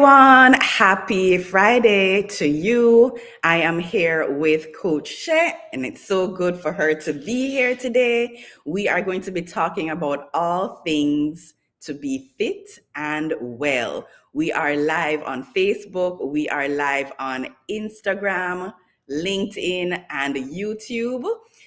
everyone. Happy Friday to you. I am here with Coach She, and it's so good for her to be here today. We are going to be talking about all things to be fit and well. We are live on Facebook, we are live on Instagram, LinkedIn, and YouTube.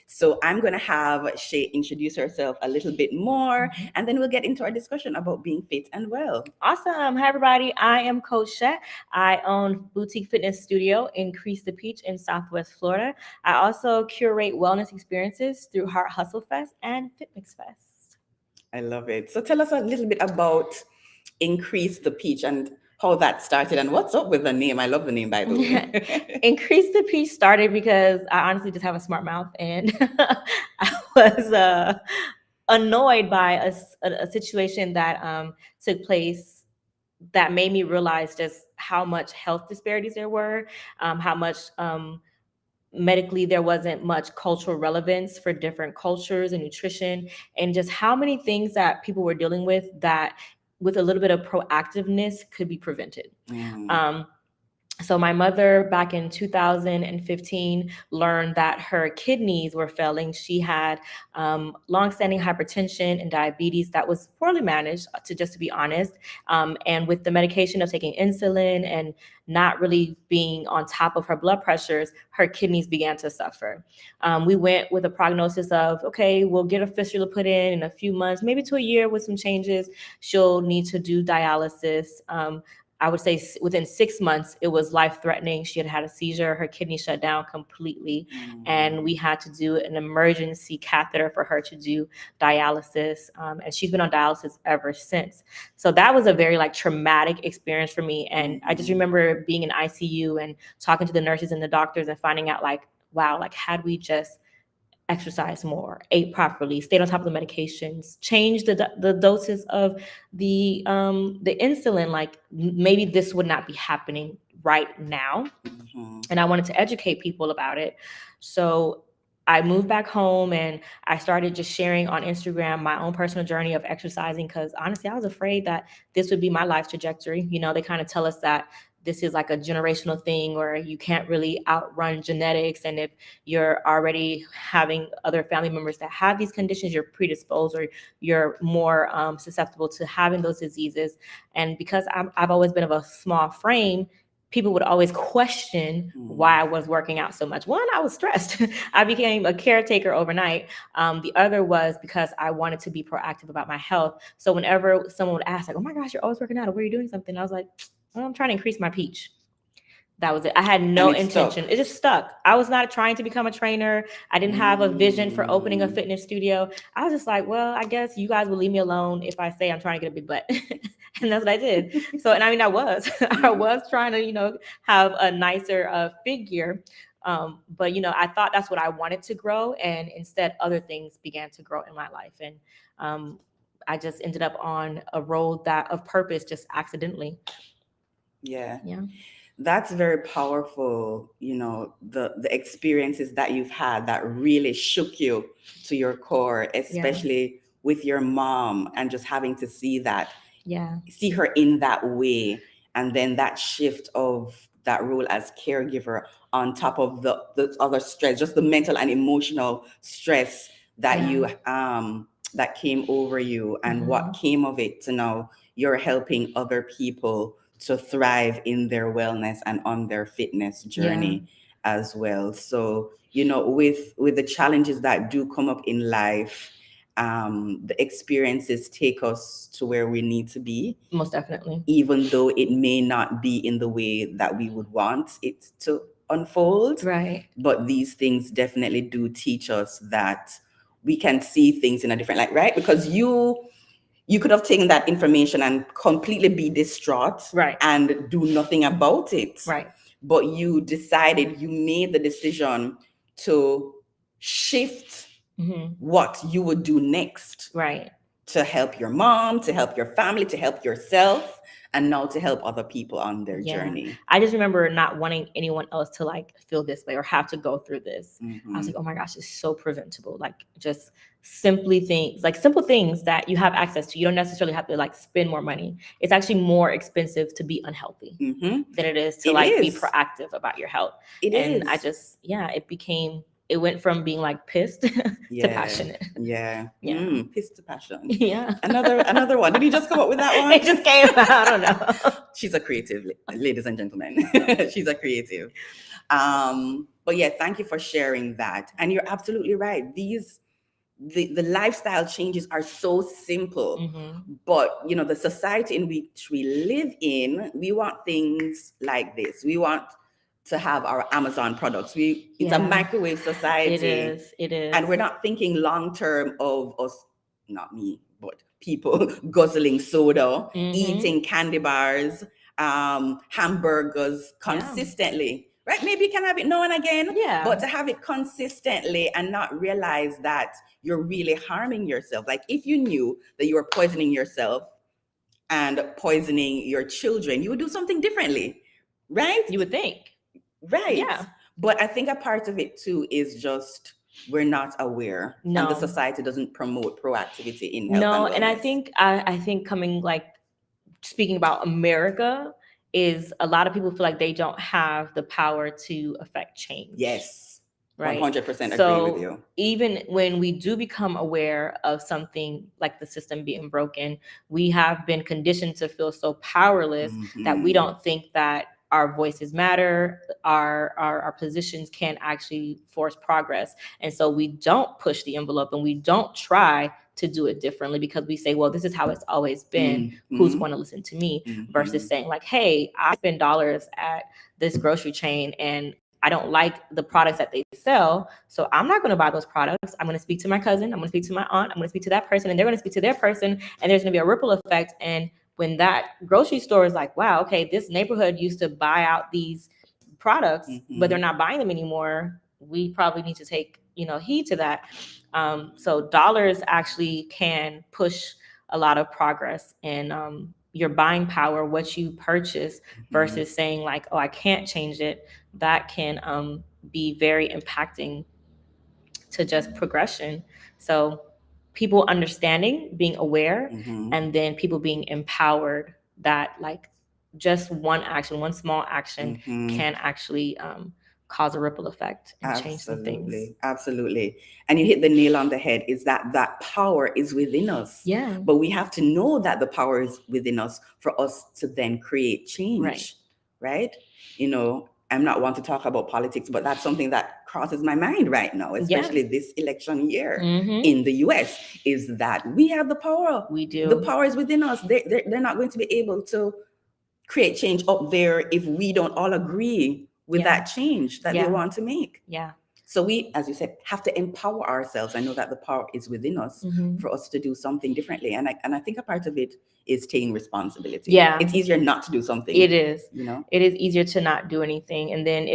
So I'm going to have Shay introduce herself a little bit more, and then we'll get into our discussion about being fit and well. Awesome. Hi, everybody. I am Coach Shet. I own Boutique Fitness Studio in Crease the Peach in Southwest Florida. I also curate wellness experiences through Heart Hustle Fest and Fitmix Fest. I love it. So tell us a little bit about Increase the Peach and how that started and what's up with the name. I love the name, by the way. Increase the Peach started because I honestly just have a smart mouth, and I was annoyed by a situation that took place that made me realize just how much health disparities there were, how much medically there wasn't much cultural relevance for different cultures and nutrition, and just how many things that people were dealing with that with a little bit of proactiveness could be prevented. So my mother back in 2015 learned that her kidneys were failing. She had longstanding hypertension and diabetes that was poorly managed, to be honest. And with the medication of taking insulin and not really being on top of her blood pressures, her kidneys began to suffer. We went with a prognosis of, okay, we'll get a fistula put in a few months, maybe to a year with some changes. She'll need to do dialysis. I would say within 6 months, it was life-threatening. She had a seizure. Her kidney shut down completely. And we had to do an emergency catheter for her to do dialysis. And she's been on dialysis ever since. So that was a very traumatic experience for me. And I just remember being in ICU and talking to the nurses and the doctors and finding out wow, had we just exercise more, ate properly, stayed on top of the medications, changed the doses of the insulin, maybe this would not be happening right now. And I wanted to educate people about it. So I moved back home and I started just sharing on Instagram my own personal journey of exercising, because honestly, I was afraid that this would be my life trajectory. They kind of tell us that this is like a generational thing, or you can't really outrun genetics. And if you're already having other family members that have these conditions, you're predisposed or you're more susceptible to having those diseases. And because I've always been of a small frame, people would always question why I was working out so much. One, I was stressed. I became a caretaker overnight. The other was because I wanted to be proactive about my health. So whenever someone would ask, oh my gosh, you're always working out, or were you doing something? I was like, well, I'm trying to increase my peach. That was it. I had no intention. It just stuck. I was not trying to become a trainer. I didn't have a vision for opening a fitness studio. I was just like, well, I guess you guys will leave me alone if I say I'm trying to get a big butt. And that's what I did. So, and I mean, I was trying to, have a nicer figure. But, I thought that's what I wanted to grow. And instead, other things began to grow in my life. And I just ended up on a road of purpose just accidentally. Yeah. That's very powerful, the experiences that you've had that really shook you to your core, especially with your mom, and just having to see her in that way, and then that shift of that role as caregiver on top of the other stress, just the mental and emotional stress that you that came over you, and what came of it to now you're helping other people to thrive in their wellness and on their fitness journey as well. So, with the challenges that do come up in life, the experiences take us to where we need to be. Most definitely. Even though it may not be in the way that we would want it to unfold. Right. But these things definitely do teach us that we can see things in a different light, right? Because you could have taken that information and completely be distraught, right, and do nothing about it. Right. But you made the decision to shift what you would do next. Right. to help your mom, to help your family, to help yourself, and now to help other people on their journey. I just remember not wanting anyone else to like feel this way or have to go through this. I was like, oh my gosh, it's so preventable. Like just simple things that you have access to. You don't necessarily have to like spend more money. It's actually more expensive to be unhealthy than it is to be proactive about your health. I just, it went from being like pissed to passionate. Pissed to passion. Yeah. Another one. Did you just come up with that one? It just came out. I don't know. She's a creative, ladies and gentlemen. She's a creative. But yeah, thank you for sharing that. And you're absolutely right. The lifestyle changes are so simple, but the society in which we live in, we want things like this. We want to have our Amazon products. It's a microwave society. It is. And we're not thinking long term of us, not me, but people guzzling soda, eating candy bars, hamburgers consistently. Right? Maybe you can have it now and again, but to have it consistently and not realize that you're really harming yourself. Like if you knew that you were poisoning yourself and poisoning your children, you would do something differently, right? You would think. Right. Yeah. But I think a part of it too is just we're not aware. No. And the society doesn't promote proactivity in health. No, and I think coming speaking about America, is a lot of people feel like they don't have the power to affect change. Yes. Right. 100% agree with you. Even when we do become aware of something like the system being broken, we have been conditioned to feel so powerless that we don't think that our voices matter, our positions can actually force progress. And so we don't push the envelope and we don't try to do it differently because we say, well, this is how it's always been. Who's going to listen to me? Versus saying like, hey, I spend dollars at this grocery chain and I don't like the products that they sell. So I'm not going to buy those products. I'm going to speak to my cousin. I'm going to speak to my aunt. I'm going to speak to that person and they're going to speak to their person. And there's going to be a ripple effect. And when that grocery store is like, wow, okay, this neighborhood used to buy out these products, but they're not buying them anymore. We probably need to take, heed to that. So dollars actually can push a lot of progress and your buying power, what you purchase versus saying like, oh, I can't change it. That can be very impacting to just progression. So people understanding, being aware, and then people being empowered that like just one small action can actually cause a ripple effect and change some things. Absolutely. And you hit the nail on the head is that power is within us. Yeah. But we have to know that the power is within us for us to then create change. Right? I'm not one to talk about politics, but that's something that crosses my mind right now, especially this election year in the US, is that we have the power. We do. The power is within us. They're not going to be able to create change up there if we don't all agree with that change that they want to make. Yeah. So we, as you said, have to empower ourselves. I know that the power is within us for us to do something differently. And I think a part of it is taking responsibility. Yeah. It's easier not to do something. It is. It is easier to not do anything. And then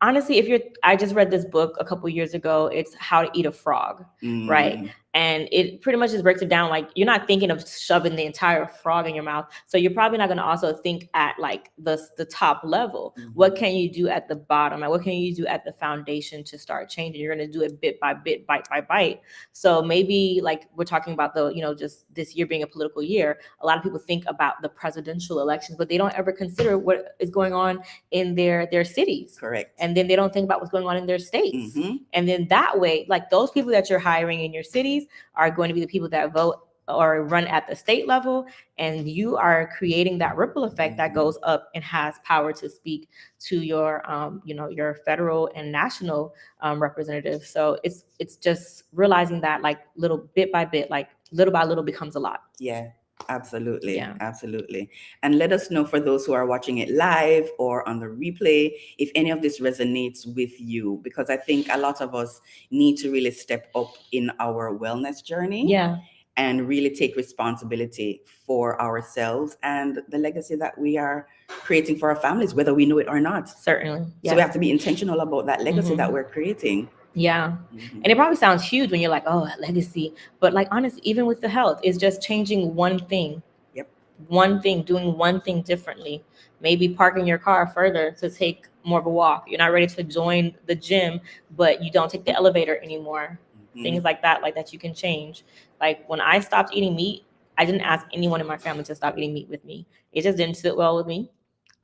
I just read this book a couple years ago. It's How to Eat a Frog, right? And it pretty much just breaks it down. Like you're not thinking of shoving the entire frog in your mouth. So you're probably not going to also think at like the top level. What can you do at the bottom? And what can you do at the foundation to start changing? You're going to do it bit by bit, bite by bite. So maybe like we're talking about just this year being a political year. A lot of people think about the presidential elections, but they don't ever consider what is going on in their cities. Correct. And then they don't think about what's going on in their states. And then that way, like those people that you're hiring in your cities are going to be the people that vote or run at the state level, and you are creating that ripple effect that goes up and has power to speak to your your federal and national representatives. So it's just realizing that like little bit by bit, like little by little becomes a lot. Yeah. Absolutely. Yeah. Absolutely. And let us know, for those who are watching it live or on the replay, if any of this resonates with you, because I think a lot of us need to really step up in our wellness journey. Yeah. And really take responsibility for ourselves and the legacy that we are creating for our families, whether we know it or not. Certainly. Yeah. So we have to be intentional about that legacy that we're creating. Yeah. And it probably sounds huge when you're like, oh, legacy. But like, honestly, even with the health, it's just changing one thing. Yep. One thing, doing one thing differently. Maybe parking your car further to take more of a walk. You're not ready to join the gym, but you don't take the elevator anymore. Things like that you can change. Like when I stopped eating meat, I didn't ask anyone in my family to stop eating meat with me. It just didn't sit well with me.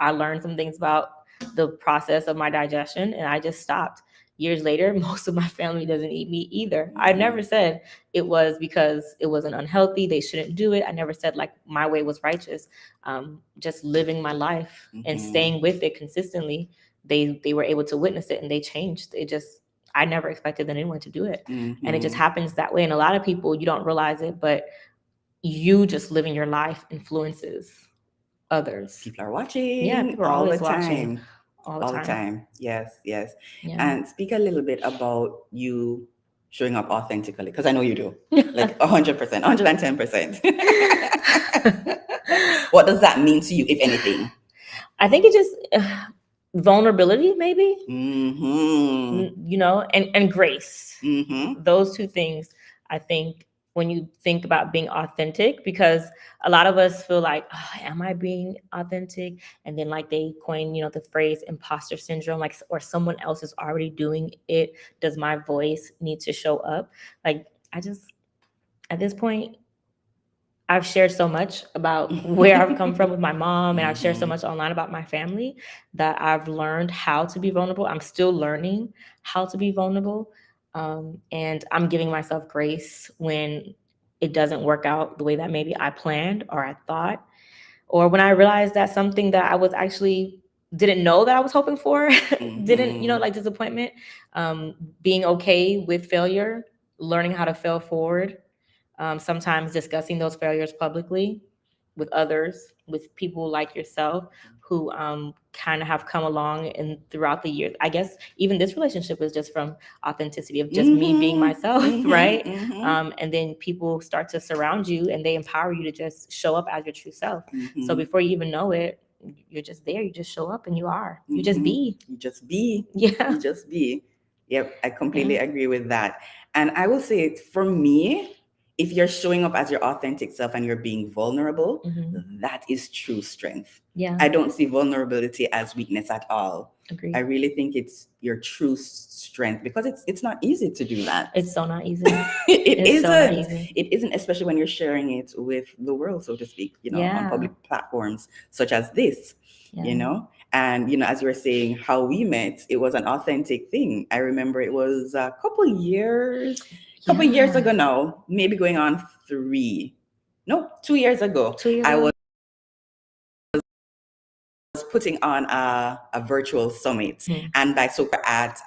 I learned some things about the process of my digestion and I just stopped. Years later, most of my family doesn't eat meat either. I never said it was because it wasn't unhealthy, they shouldn't do it. I never said like my way was righteous. Just living my life and staying with it consistently, they were able to witness it and they changed. It just, I never expected anyone to do it. And it just happens that way. And a lot of people, you don't realize it, but you just living your life influences others. People are watching. Yeah, people are all always the time. watching. All the time. Yes. Yeah. And speak a little bit about you showing up authentically, because I know you do. Like 100%, 110%. What does that mean to you, if anything? I think it just vulnerability, maybe. You know, and grace. Those two things, I think, when you think about being authentic, because a lot of us feel like, oh, am I being authentic? And then like they coin, you know, the phrase imposter syndrome, like, or someone else is already doing it. Does my voice need to show up? Like, I just, at this point, I've shared so much about where I've come from with my mom, and I've shared so much online about my family that I've learned how to be vulnerable. I'm still learning how to be vulnerable. And I'm giving myself grace when it doesn't work out the way that maybe I planned or I thought, or when I realized that something that I was actually didn't know that I was hoping for, didn't, you know, like disappointment, being okay with failure, learning how to fail forward. Sometimes discussing those failures publicly with others, with people like yourself who kind of have come along and throughout the years. I guess even this relationship is just from authenticity of just me being myself, right? And then people start to surround you and they empower you to just show up as your true self. So before you even know it, you're just there. You just show up and you are. You just be. You just be. Yeah. You just be. Yep, I completely agree with that. And I will say, for me, if you're showing up as your authentic self and you're being vulnerable, that is true strength. Yeah. I don't see vulnerability as weakness at all. Agreed. I really think it's your true strength, because it's not easy to do that. It's so not easy. It's so not easy. It isn't, especially when you're sharing it with the world, so to speak, you know, on public platforms such as this, you know. And, you know, as you were saying, how we met, it was an authentic thing. I remember it was a couple years ago now, maybe going on 2 years ago. 2 years I ago? was putting on a virtual summit, and by so at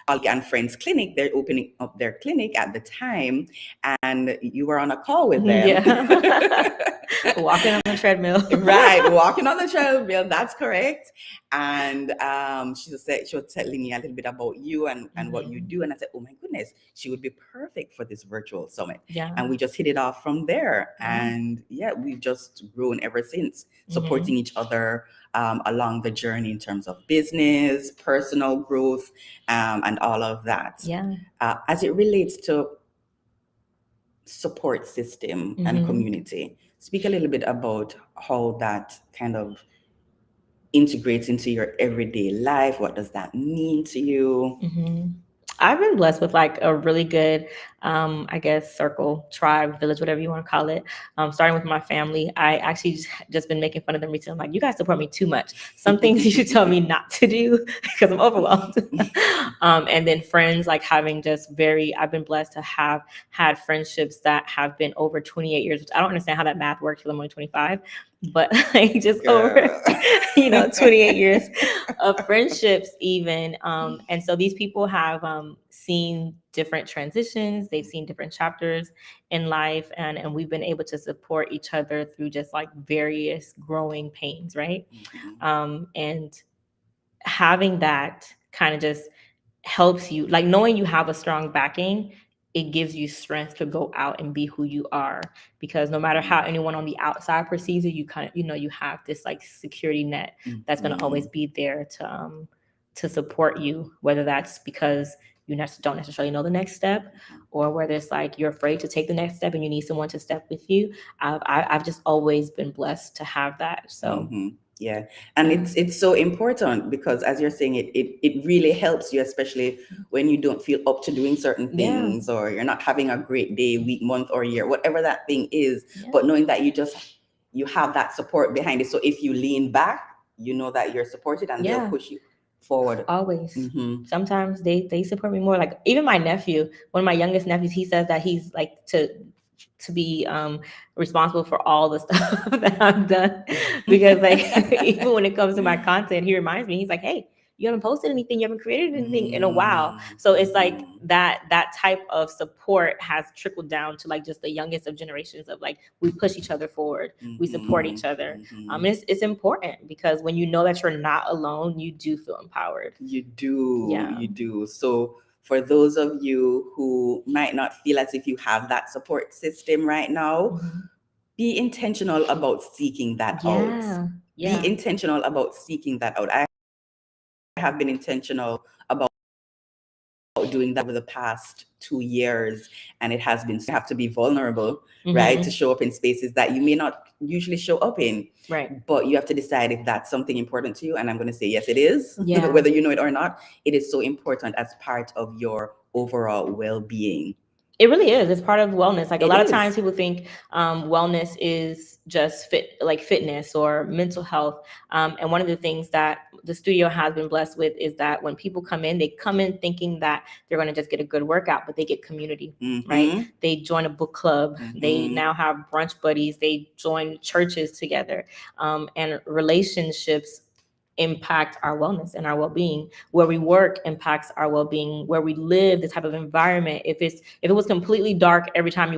Ollie and Friends Clinic, they're opening up their clinic at the time, and you were on a call with them. Walking on the treadmill. Right, walking on the treadmill, that's correct. And she was telling me a little bit about you and what you do, and I said, oh my goodness, she would be perfect for this virtual summit. And we just hit it off from there. And we've just grown ever since, supporting each other along the journey in terms of business, personal growth, and all of that. As it relates to support system and community, speak a little bit about how that kind of integrates into your everyday life. What does that mean to you? I've been blessed with like a really good, I guess, circle, tribe, village, whatever you want to call it. Starting with my family, I actually just been making fun of them recently. I'm like, you guys support me too much. Some things you should tell me not to do because I'm overwhelmed. And then friends, like having just I've been blessed to have had friendships that have been over 28 years. Which I don't understand how that math works because I'm only 25. But like just over, 28 years of friendships even. And so these people have seen different transitions. They've seen different chapters in life. And we've been able to support each other through just like various growing pains, right? And having that kind of just helps you, like knowing you have a strong backing, it gives you strength to go out and be who you are, because no matter how anyone on the outside perceives you, you kind of, you have this like security net that's going to always be there to support you, whether that's because you don't necessarily know the next step, or whether it's like you're afraid to take the next step and you need someone to step with you. I've just always been blessed to have that. So yeah, and it's so important because, as you're saying, it really helps you, especially when you don't feel up to doing certain things, or you're not having a great day, week, month, or year, whatever that thing is. But knowing that you have that support behind it, so if you lean back, you know that you're supported and they'll push you forward. Always. Sometimes they support me more. Like even my nephew, one of my youngest nephews, he says that he's like to be responsible for all the stuff that I've done, because like even when it comes to my content, he reminds me, he's like, hey, you haven't posted anything, you haven't created anything in a while. So it's like that type of support has trickled down to like just the youngest of generations of like, we push each other forward, we support each other. It's important, because when you know that you're not alone, you do feel empowered. You do. So for those of you who might not feel as if you have that support system right now, be intentional about seeking that out. Be intentional about seeking that out. I have been intentional about doing that over the past 2 years, and it has been, so you have to be vulnerable, right, to show up in spaces that you may not usually show up in, right? But you have to decide if that's something important to you, and I'm going to say yes, it is. Whether you know it or not, it is so important as part of your overall well-being. It really is. It's part of wellness. Like a lot of times people think wellness is just fitness or mental health. And one of the things that the studio has been blessed with is that when people come in, they come in thinking that they're going to just get a good workout, but they get community, right? They join a book club. They now have brunch buddies. They join churches together, and relationships impact our wellness and our well-being. Where we work impacts our well-being. Where we live, the type of environment. If it was completely dark every time you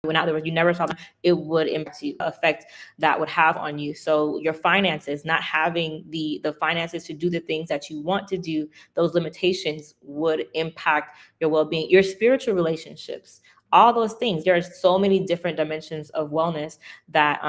went out there, you never saw them, it would impact you, effect that would have on you. So your finances, not having the finances to do the things that you want to do, those limitations would impact your well-being, your spiritual relationships, all those things. There are so many different dimensions of wellness that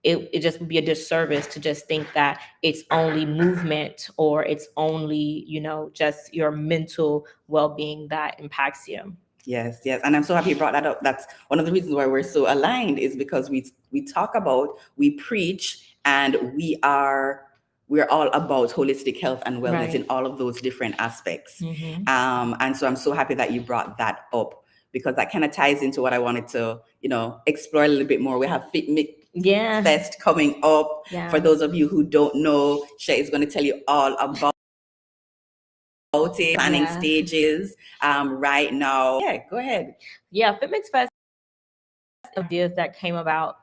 it just would be a disservice to just think that it's only movement, or it's only, just your mental well-being that impacts you. Yes. And I'm so happy you brought that up. That's one of the reasons why we're so aligned, is because we talk about, we preach, and we're all about holistic health and wellness in all of those different aspects. And so I'm so happy that you brought that up, because that kind of ties into what I wanted to, explore a little bit more. We have Fit Mix Fest coming up. For those of you who don't know, Shay is going to tell you all about it, planning stages right now. Yeah, go ahead. Fit Mix Fest ideas that came about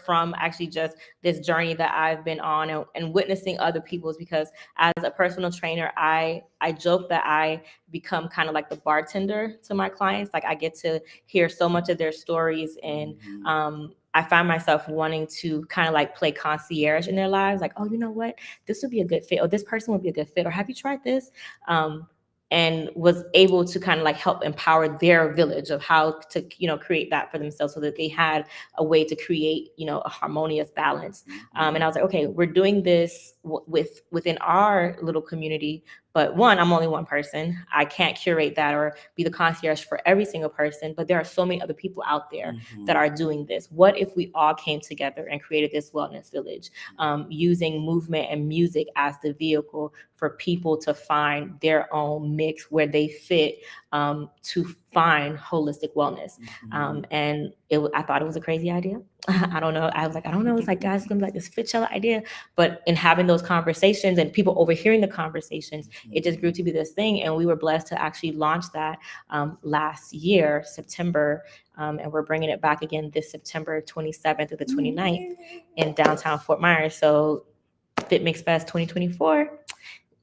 from actually just this journey that I've been on, and witnessing other people's, because as a personal trainer, I joke that I become kind of like the bartender to my clients. Like I get to hear so much of their stories, and I find myself wanting to kind of like play concierge in their lives. Like, oh, you know what? This would be a good fit, or this person would be a good fit, or have you tried this? And was able to kind of like help empower their village of how to, create that for themselves, so that they had a way to create, a harmonious balance. And I was like, okay, we're doing this within our little community. But one, I'm only one person. I can't curate that or be the concierge for every single person. But there are so many other people out there that are doing this. What if we all came together and created this wellness village, using movement and music as the vehicle for people to find their own mix where they fit, to find holistic wellness. And I thought it was a crazy idea. I don't know. I was like, I don't know. It's like, guys, it's gonna be like this Fitchella idea. But in having those conversations and people overhearing the conversations, it just grew to be this thing. And we were blessed to actually launch that last year, September. And we're bringing it back again this September 27th to the 29th in downtown Fort Myers. So Fit Mix Fest 2024.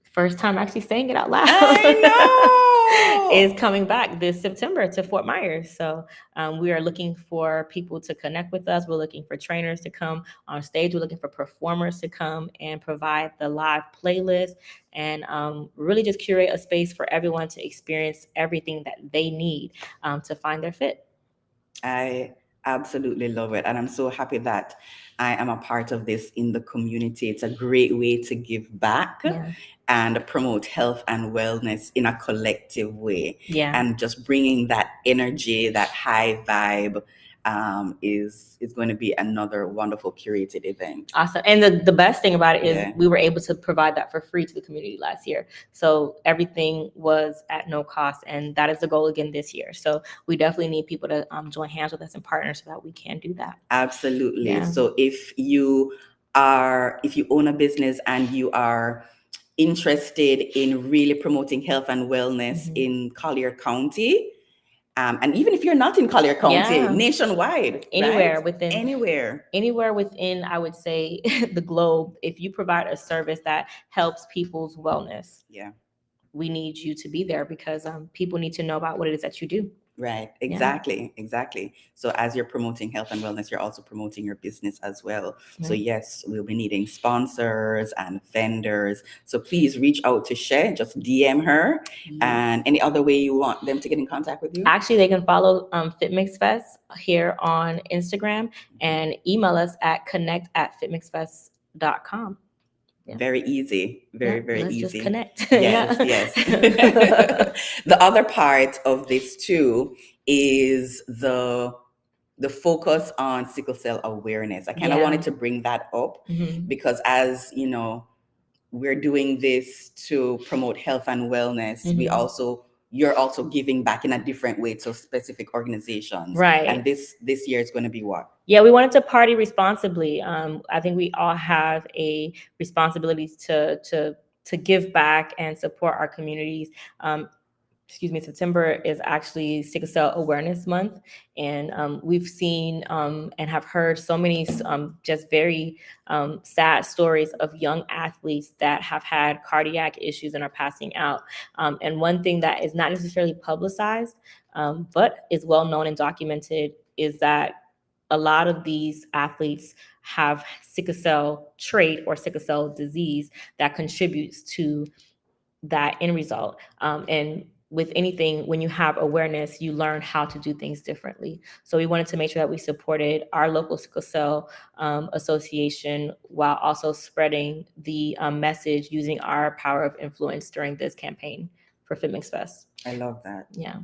First time actually saying it out loud. I know. Is coming back this September to Fort Myers. So we are looking for people to connect with us. We're looking for trainers to come on stage. We're looking for performers to come and provide the live playlist, and really just curate a space for everyone to experience everything that they need to find their fit. I Absolutely love it. And I'm so happy that I am a part of this in the community. It's a great way to give back and promote health and wellness in a collective way. And just bringing that energy, that high vibe, is going to be another wonderful curated event. Awesome. And the best thing about it is we were able to provide that for free to the community last year. So everything was at no cost, and that is the goal again this year. So we definitely need people to join hands with us and partner so that we can do that. Absolutely. So if you own a business and you are interested in really promoting health and wellness in Collier County, and even if you're not in Collier County, nationwide, anywhere right? Anywhere within, I would say, the globe, if you provide a service that helps people's wellness, we need you to be there, because people need to know about what it is that you do. Right. Exactly. So as you're promoting health and wellness, you're also promoting your business as well. So yes, we'll be needing sponsors and vendors. So please reach out to Shay, just DM her. And any other way you want them to get in contact with you? Actually, they can follow FitMixFest here on Instagram and email us at connect@fitmixfest.com. Very easy. Very let's easy. Just connect. Yes. The other part of this too is the focus on sickle cell awareness. I kind of wanted to bring that up because, as you know, we're doing this to promote health and wellness. You're also giving back in a different way to specific organizations. Right. And this year is going to be what? Yeah, we wanted to party responsibly. I think we all have a responsibility to give back and support our communities. September is actually Sickle Cell Awareness Month, and we've seen and have heard so many just very sad stories of young athletes that have had cardiac issues and are passing out. And one thing that is not necessarily publicized, but is well known and documented, is that a lot of these athletes have sickle cell trait or sickle cell disease that contributes to that end result. And with anything, when you have awareness, you learn how to do things differently. So we wanted to make sure that we supported our local sickle cell association while also spreading the message using our power of influence during this campaign for FitMixFest. I love that. Yeah.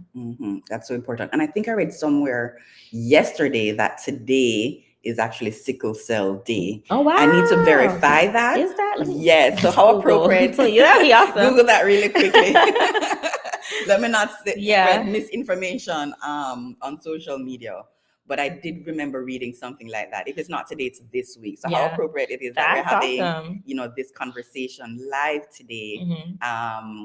That's so important. And I think I read somewhere yesterday that today is actually Sickle Cell Day. Oh, wow. I need to verify that. Is that? Yes. So how appropriate. That'd be awesome. Google that really quickly. Let me not spread misinformation on social media. But I did remember reading something like that. If it's not today, it's this week. So how appropriate it is that we're having, this conversation live today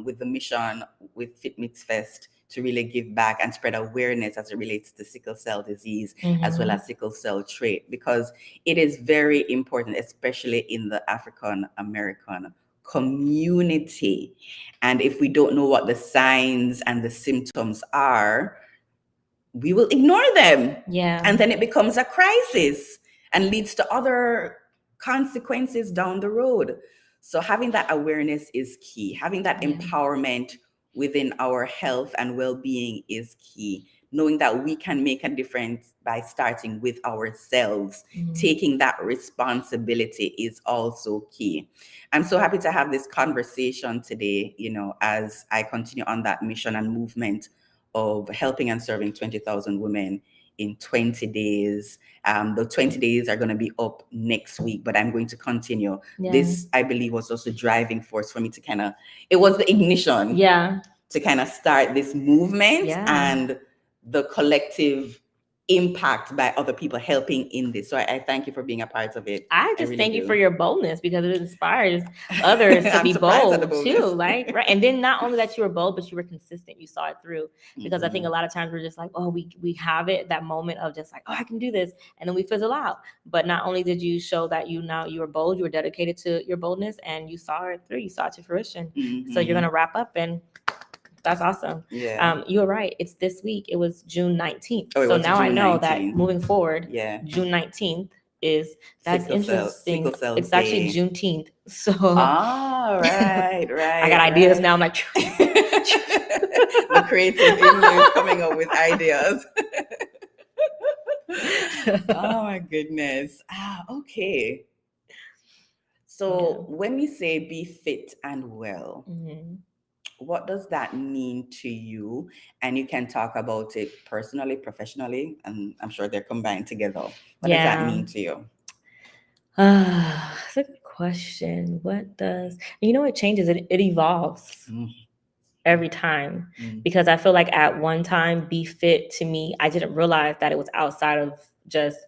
with the mission with FitMixFest to really give back and spread awareness as it relates to sickle cell disease as well as sickle cell trait, because it is very important, especially in the African American community. And if we don't know what the signs and the symptoms are, we will ignore them. And then it becomes a crisis and leads to other consequences down the road. So having that awareness is key. Having that empowerment within our health and well-being is key. Knowing that we can make a difference by starting with ourselves, taking that responsibility is also key. I'm so happy to have this conversation today, as I continue on that mission and movement of helping and serving 20,000 women in 20 days. The 20 days are going to be up next week, but I'm going to continue. This, I believe, was also the driving force for me to it was the ignition to kind of start this movement and the collective impact by other people helping in this. So I thank you for being a part of it. I just thank you for your boldness, because it inspires others to be bold too. Right. And then not only that you were bold, but you were consistent. You saw it through, because I think a lot of times we're just like, oh, we have it, that moment of just like, oh, I can do this. And then we fizzle out. But not only did you show that you were bold, you were dedicated to your boldness, and you saw it through, you saw it to fruition. So you're going to wrap up, and that's awesome. You were right. It's this week. It was June 19th. So now I know that moving forward, June 19th that's interesting. It's actually Juneteenth. So right. I got ideas now. I'm like, the creative English coming up with ideas. Oh my goodness. Okay. So when we say be fit and well, what does that mean to you? And you can talk about it personally, professionally, and I'm sure they're combined together. What does that mean to you? That's a good question. What does, it changes, it evolves every time, because I feel like at one time, be fit to me, I didn't realize that it was outside of just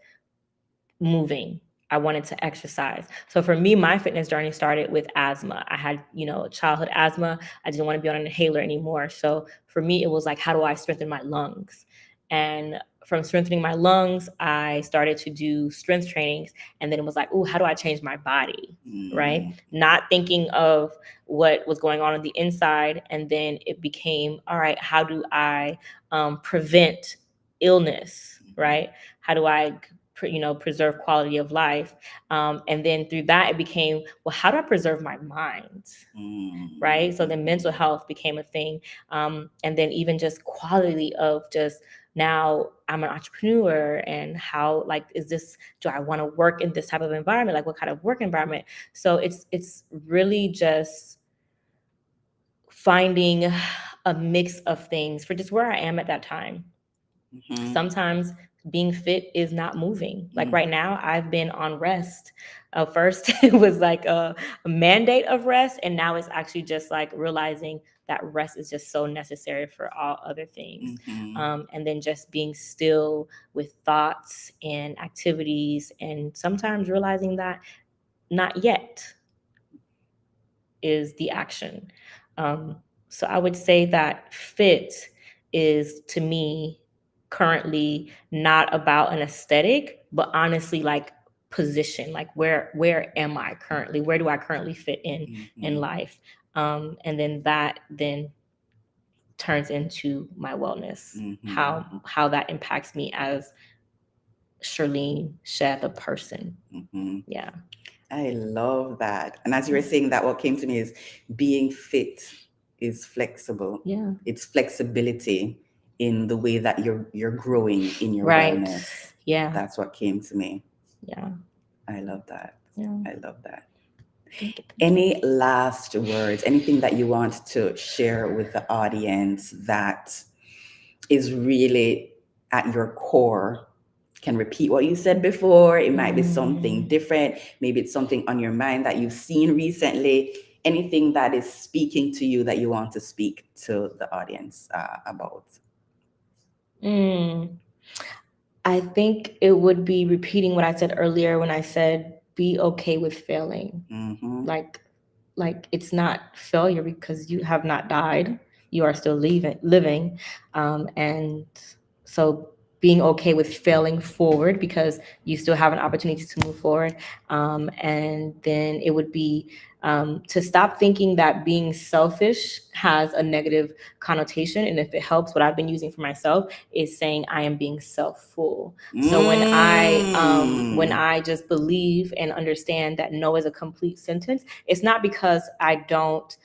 moving. I wanted to exercise. So for me, my fitness journey started with asthma. I had, childhood asthma. I didn't want to be on an inhaler anymore. So for me, it was like, how do I strengthen my lungs? And from strengthening my lungs, I started to do strength trainings. And then it was like, oh, how do I change my body? Right? Not thinking of what was going on the inside. And then it became, all right, how do I prevent illness? Right? How do I preserve quality of life? And then through that, it became, well, how do I preserve my mind? Right? So then mental health became a thing. And then even just quality of just, now I'm an entrepreneur, and how, like, do I want to work in this type of environment? Like, what kind of work environment? So it's really just finding a mix of things for just where I am at that time. Sometimes being fit is not moving. Like right now, I've been on rest. First, it was like a mandate of rest. And now it's actually just like realizing that rest is just so necessary for all other things. And then just being still with thoughts and activities, and sometimes realizing that not yet is the action. So I would say that fit is, to me, currently not about an aesthetic, but honestly, like, position, like where am I currently? Where do I currently fit in life? And then that then turns into my wellness, how that impacts me as Cherline Louissaint, the person. Yeah. I love that. And as you were saying that, what came to me is being fit is flexible. Yeah. It's flexibility in the way that you're growing in your wellness. Yeah. That's what came to me. Yeah. I love that. Yeah. I love that. Any last words, anything that you want to share with the audience that is really at your core? Can repeat what you said before. It might be something different. Maybe it's something on your mind that you've seen recently. Anything that is speaking to you that you want to speak to the audience about? I think it would be repeating what I said earlier when I said, be okay with failing. Like it's not failure because you have not died. You are still living. And so being okay with failing forward, because you still have an opportunity to move forward. And then it would be to stop thinking that being selfish has a negative connotation. And if it helps, what I've been using for myself is saying I am being self-full. So when I just believe and understand that no is a complete sentence, it's not because I don't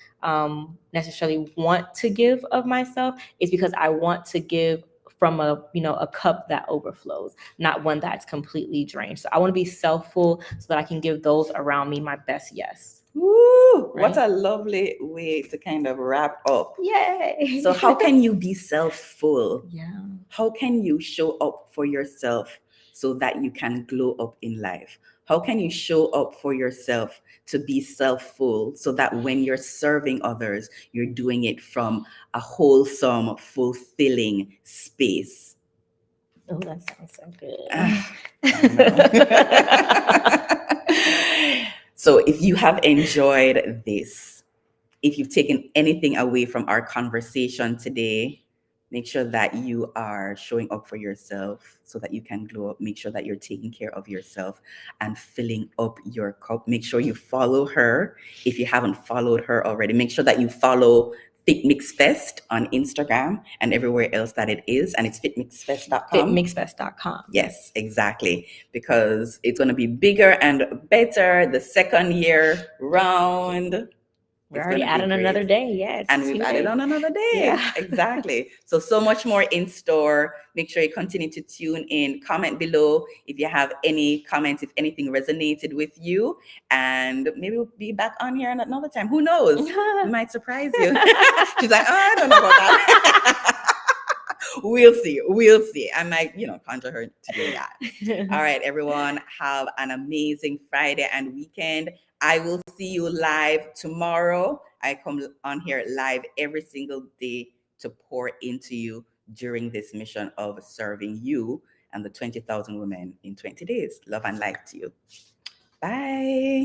necessarily want to give of myself. It's because I want to give from a cup that overflows, not one that's completely drained. So I want to be self-full so that I can give those around me my best yes. Woo! Right? What a lovely way to kind of wrap up. Yay! So how can you be self-full? Yeah. How can you show up for yourself so that you can glow up in life? How can you show up for yourself to be self-full so that when you're serving others, you're doing it from a wholesome, fulfilling space? Oh, that sounds so good. So if you have enjoyed this, if you've taken anything away from our conversation today, make sure that you are showing up for yourself so that you can glow up. Make sure that you're taking care of yourself and filling up your cup. Make sure you follow her. If you haven't followed her already, make sure that you follow Fit Mix Fest on Instagram and everywhere else that it is. And it's fitmixfest.com. Fitmixfest.com. Yes, exactly. Because it's going to be bigger and better the second year round. We're It's going already to be adding great. another day. Yeah, it's And just we've 2 added days. on another day. Yeah. Exactly. So much more in store. Make sure you continue to tune in. Comment below if you have any comments, if anything resonated with you. And maybe we'll be back on here another time. Who knows? We might surprise you. She's like, oh, I don't know about that. We'll see. We'll see. I might, conjure her to do that. All right, everyone. Have an amazing Friday and weekend. I will see you live tomorrow. I come on here live every single day to pour into you during this mission of serving you and the 20,000 women in 20 days. Love and light to you. Bye.